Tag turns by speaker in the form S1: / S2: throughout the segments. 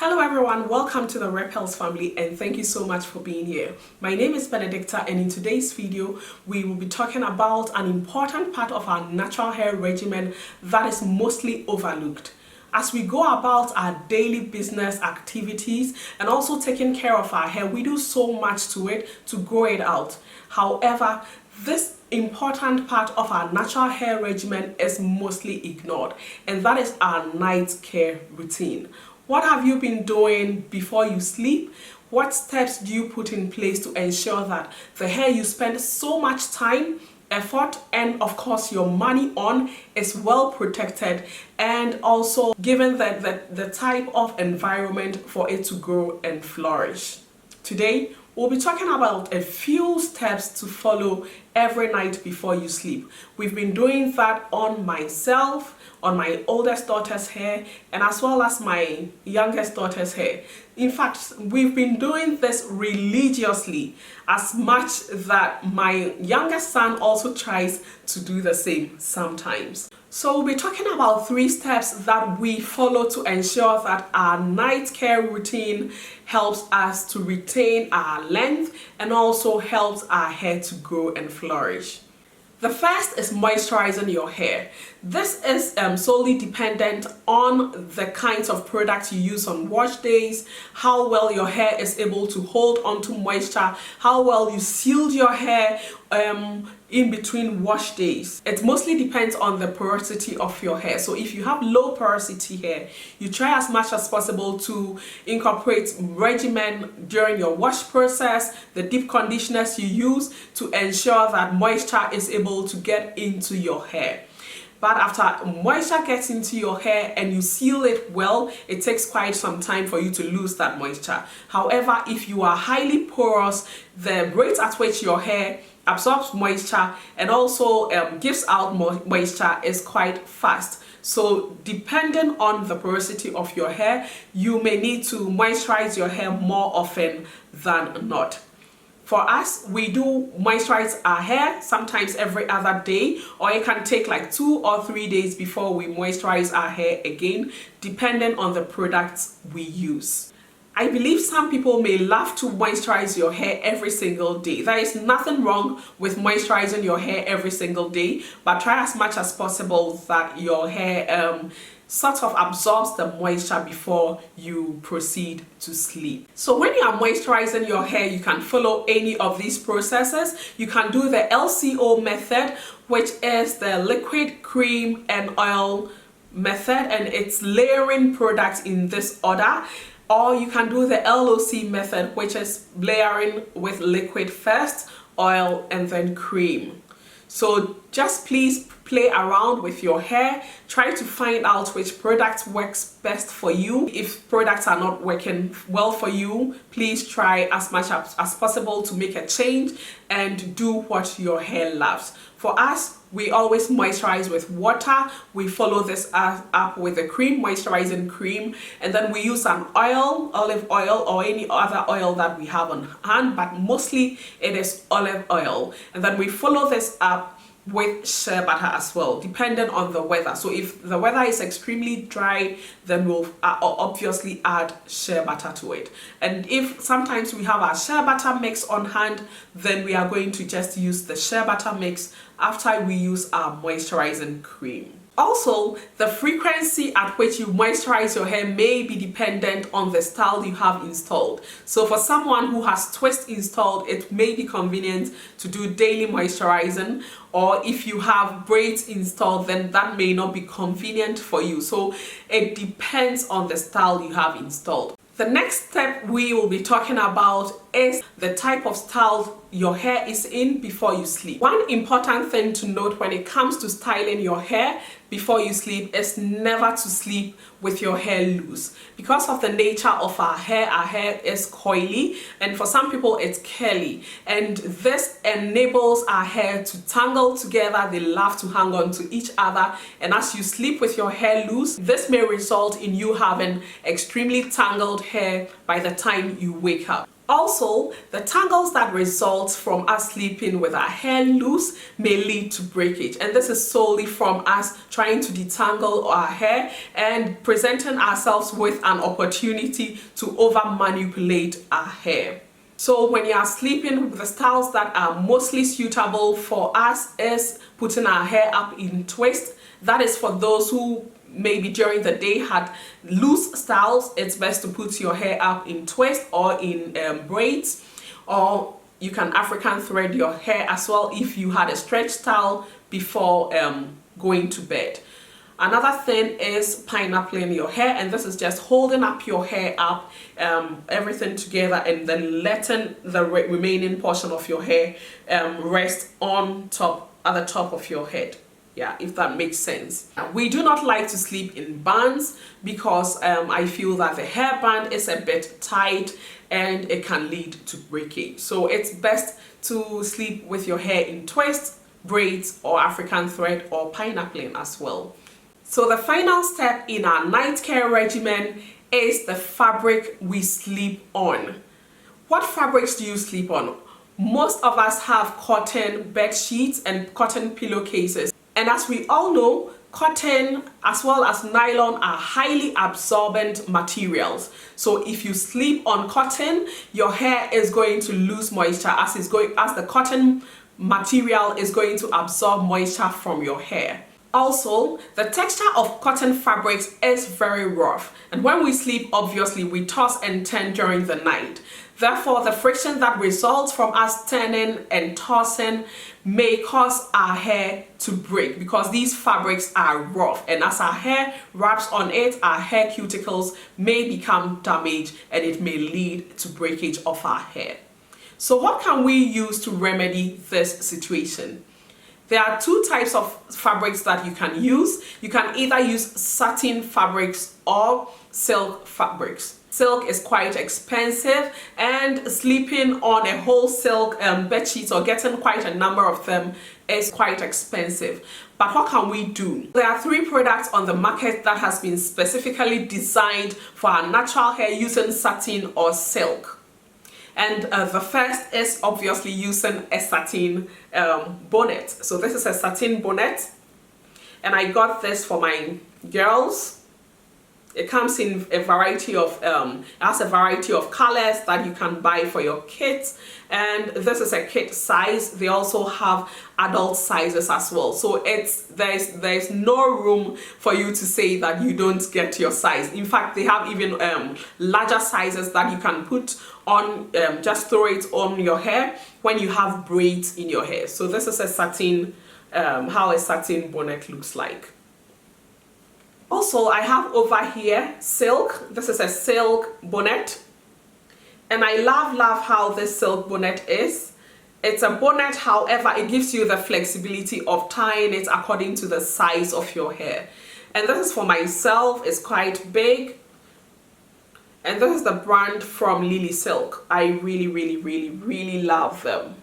S1: Hello everyone, welcome to the Repels family and thank you so much for being here. My name is Benedicta and in today's video we will be talking about an important part of our natural hair regimen that is mostly overlooked. As we go about our daily business activities and also taking care of our hair, we do so much to it to grow it out. However, this important part of our natural hair regimen is mostly ignored, and that is our night care routine. What have you been doing before you sleep? What steps do you put in place to ensure that the hair you spend so much time, effort, and of course your money on is well protected and also given the type of environment for it to grow and flourish? Today, we'll be talking about a few steps to follow every night before you sleep. We've been doing that on myself, on my oldest daughter's hair, and as well as my youngest daughter's hair. In fact, we've been doing this religiously, as much that my youngest son also tries to do the same sometimes. So we'll be talking about 3 steps that we follow to ensure that our night care routine helps us to retain our length and also helps our hair to grow and flourish. The first is moisturizing your hair. This is solely dependent on the kinds of products you use on wash days, how well your hair is able to hold onto moisture, how well you sealed your hair in between wash days. It mostly depends on the porosity of your hair. So if you have low porosity hair, you try as much as possible to incorporate regimen during your wash process, the deep conditioners you use to ensure that moisture is able to get into your hair. But after moisture gets into your hair and you seal it well, it takes quite some time for you to lose that moisture. However, if you are highly porous, the rate at which your hair absorbs moisture and also gives out moisture is quite fast. So depending on the porosity of your hair, you may need to moisturize your hair more often than not. For us, we do moisturize our hair sometimes every other day, or it can take like 2 or 3 days before we moisturize our hair again, depending on the products we use. I believe some people may love to moisturize your hair every single day. There is nothing wrong with moisturizing your hair every single day, but try as much as possible that your hair sort of absorbs the moisture before you proceed to sleep. So when you are moisturizing your hair, you can follow any of these processes. You can do the LCO method, which is the liquid, cream, and oil method, and it's layering products in this order. Or you can do the LOC method, which is layering with liquid first, oil, and then cream. So just please play around with your hair. Try to find out which product works best for you. If products are not working well for you, please try as much as possible to make a change and do what your hair loves. For us, we always moisturize with water. We follow this up with a cream, moisturizing cream, and then we use an oil, olive oil, or any other oil that we have on hand, but mostly it is olive oil. And then we follow this up with shea butter as well, depending on the weather. So if the weather is extremely dry, then we'll obviously add shea butter to it. And if sometimes we have our shea butter mix on hand, then we are going to just use the shea butter mix after we use our moisturizing cream. Also, the frequency at which you moisturize your hair may be dependent on the style you have installed. So for someone who has twist installed, it may be convenient to do daily moisturizing, or if you have braids installed, then that may not be convenient for you. So it depends on the style you have installed. The next step we will be talking about is the type of style your hair is in before you sleep. One important thing to note when it comes to styling your hair before you sleep is never to sleep with your hair loose. Because of the nature of our hair is coily, and for some people it's curly, and this enables our hair to tangle together. They love to hang on to each other, and as you sleep with your hair loose, this may result in you having extremely tangled hair by the time you wake up. Also, the tangles that result from us sleeping with our hair loose may lead to breakage, and this is solely from us trying to detangle our hair and presenting ourselves with an opportunity to over manipulate our hair. So when you are sleeping, the styles that are mostly suitable for us is putting our hair up in twist. That is for those who maybe during the day had loose styles. It's best to put your hair up in twist or in braids, or you can African thread your hair as well if you had a stretch style before going to bed. Another thing is pineappling your hair, and this is just holding up your hair up, everything together, and then letting the remaining portion of your hair rest on top, at the top of your head. Yeah, if that makes sense. We do not like to sleep in bands because I feel that the hairband is a bit tight and it can lead to breakage. So it's best to sleep with your hair in twists, braids, or African thread, or pineappling as well. So the final step in our night care regimen is the fabric we sleep on. What fabrics do you sleep on? Most of us have cotton bed sheets and cotton pillowcases. And as we all know, cotton as well as nylon are highly absorbent materials. So if you sleep on cotton, your hair is going to lose moisture as the cotton material is going to absorb moisture from your hair. Also, the texture of cotton fabrics is very rough, and when we sleep, obviously we toss and turn during the night. Therefore, the friction that results from us turning and tossing may cause our hair to break because these fabrics are rough, and as our hair wraps on it, our hair cuticles may become damaged and it may lead to breakage of our hair. So what can we use to remedy this situation? There are two types of fabrics that you can use. You can either use satin fabrics or silk fabrics. Silk is quite expensive, and sleeping on a whole silk bed sheet or getting quite a number of them is quite expensive. But what can we do? There are 3 products on the market that has been specifically designed for our natural hair using satin or silk. And the first is obviously using a satin bonnet. So this is a satin bonnet, and I got this for my girls. It comes in a variety of, it has a variety of colors that you can buy for your kids, and this is a kid size. They also have adult sizes as well. So there's no room for you to say that you don't get your size. In fact, they have even larger sizes that you can put on, just throw it on your hair when you have braids in your hair. So this is a satin, how a satin bonnet looks like. Also, I have over here silk. This is a silk bonnet, and I love how this silk bonnet is. It's a bonnet, however, it gives you the flexibility of tying it according to the size of your hair. And this is for myself. It's quite big, and this is the brand from Lily Silk. I really love them.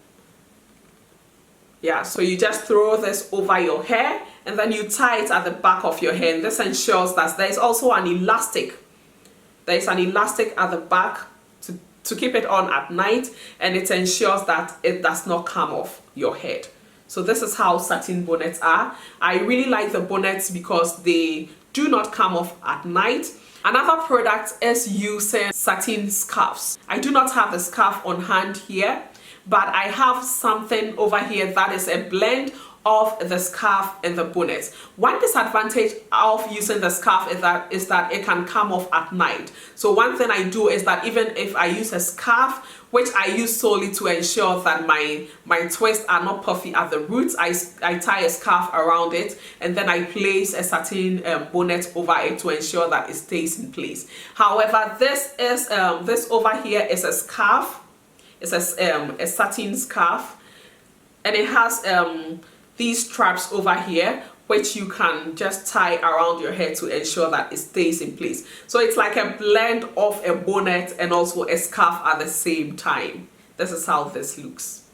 S1: Yeah, so you just throw this over your hair and then you tie it at the back of your hair, and this ensures that there is also an elastic. There is an elastic at the back to keep it on at night, and it ensures that it does not come off your head. So this is how satin bonnets are. I really like the bonnets because they do not come off at night. Another product is using satin scarves. I do not have the scarf on hand here, but I have something over here that is a blend of the scarf and the bonnet. One disadvantage of using the scarf is that it can come off at night. So one thing I do is that even if I use a scarf, which I use solely to ensure that my twists are not puffy at the roots, I tie a scarf around it, and then I place a satin bonnet over it to ensure that it stays in place. However, this over here is a scarf. It's a satin scarf, and it has these straps over here which you can just tie around your hair to ensure that it stays in place. So it's like a blend of a bonnet and also a scarf at the same time. This is how this looks.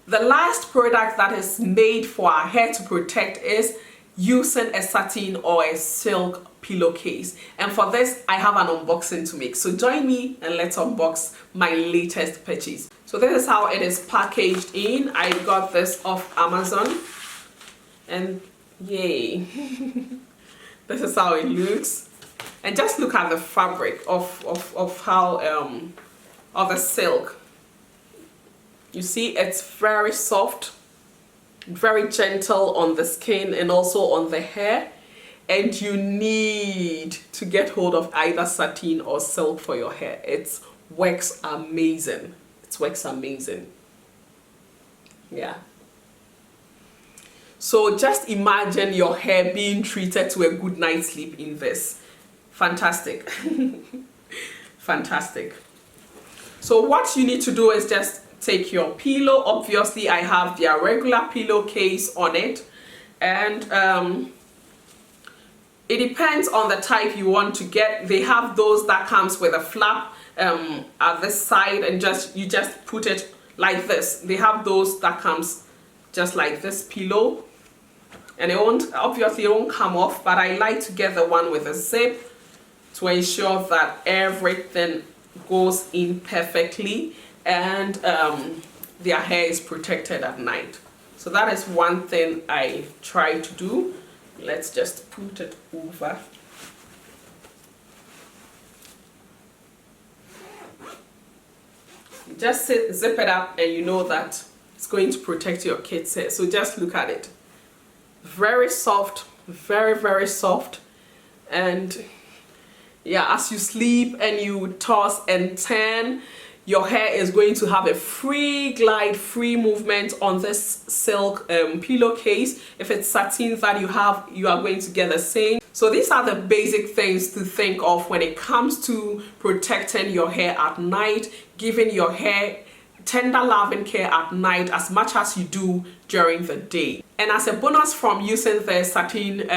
S1: The last product that is made for our hair to protect is using a satin or a silk pillowcase. And for this, I have an unboxing to make. So join me and let's unbox my latest purchase. So this is how it is packaged in. I got this off Amazon. And yay. This is how it looks. And just look at the fabric of how, of the silk. You see, it's very soft, very gentle on the skin and also on the hair. And you need to get hold of either satin or silk for your hair. It works amazing. It works amazing. Yeah. So just imagine your hair being treated to a good night's sleep in this. Fantastic. Fantastic. So what you need to do is just take your pillow. Obviously, I have their regular pillowcase on it. And it depends on the type you want to get. They have those that comes with a flap at this side, and you just put it like this. They have those that comes just like this pillow, and it won't come off, but I like to get the one with a zip to ensure that everything goes in perfectly and their hair is protected at night. So that is one thing I try to do. Let's just put it over. Just zip it up and you know that it's going to protect your kids' hair. So just look at it. Very soft, very, very soft. And yeah, as you sleep and you toss and turn, your hair is going to have a free glide, free movement on this silk pillowcase. If it's satin that you have, you are going to get the same. So these are the basic things to think of when it comes to protecting your hair at night, giving your hair tender loving care at night as much as you do during the day. And as a bonus from using the satin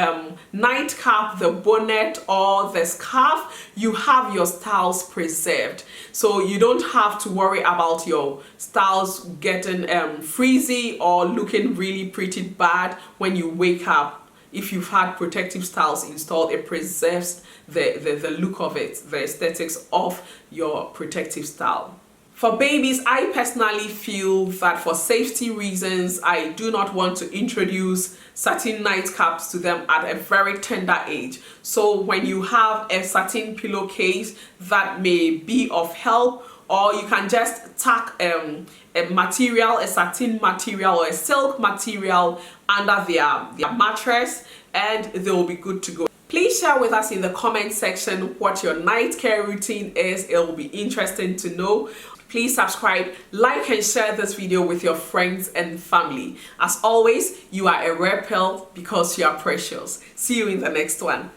S1: nightcap, the bonnet or the scarf, you have your styles preserved. So you don't have to worry about your styles getting frizzy or looking really pretty bad when you wake up. If you've had protective styles installed, it preserves the look of it, the aesthetics of your protective style. For babies, I personally feel that for safety reasons, I do not want to introduce satin nightcaps to them at a very tender age. So when you have a satin pillowcase that may be of help, or you can just tack a material, a satin material or a silk material under their mattress, and they will be good to go. Please share with us in the comment section what your night care routine is. It will be interesting to know. Please subscribe, like and share this video with your friends and family. As always, you are a rare pearl because you are precious. See you in the next one.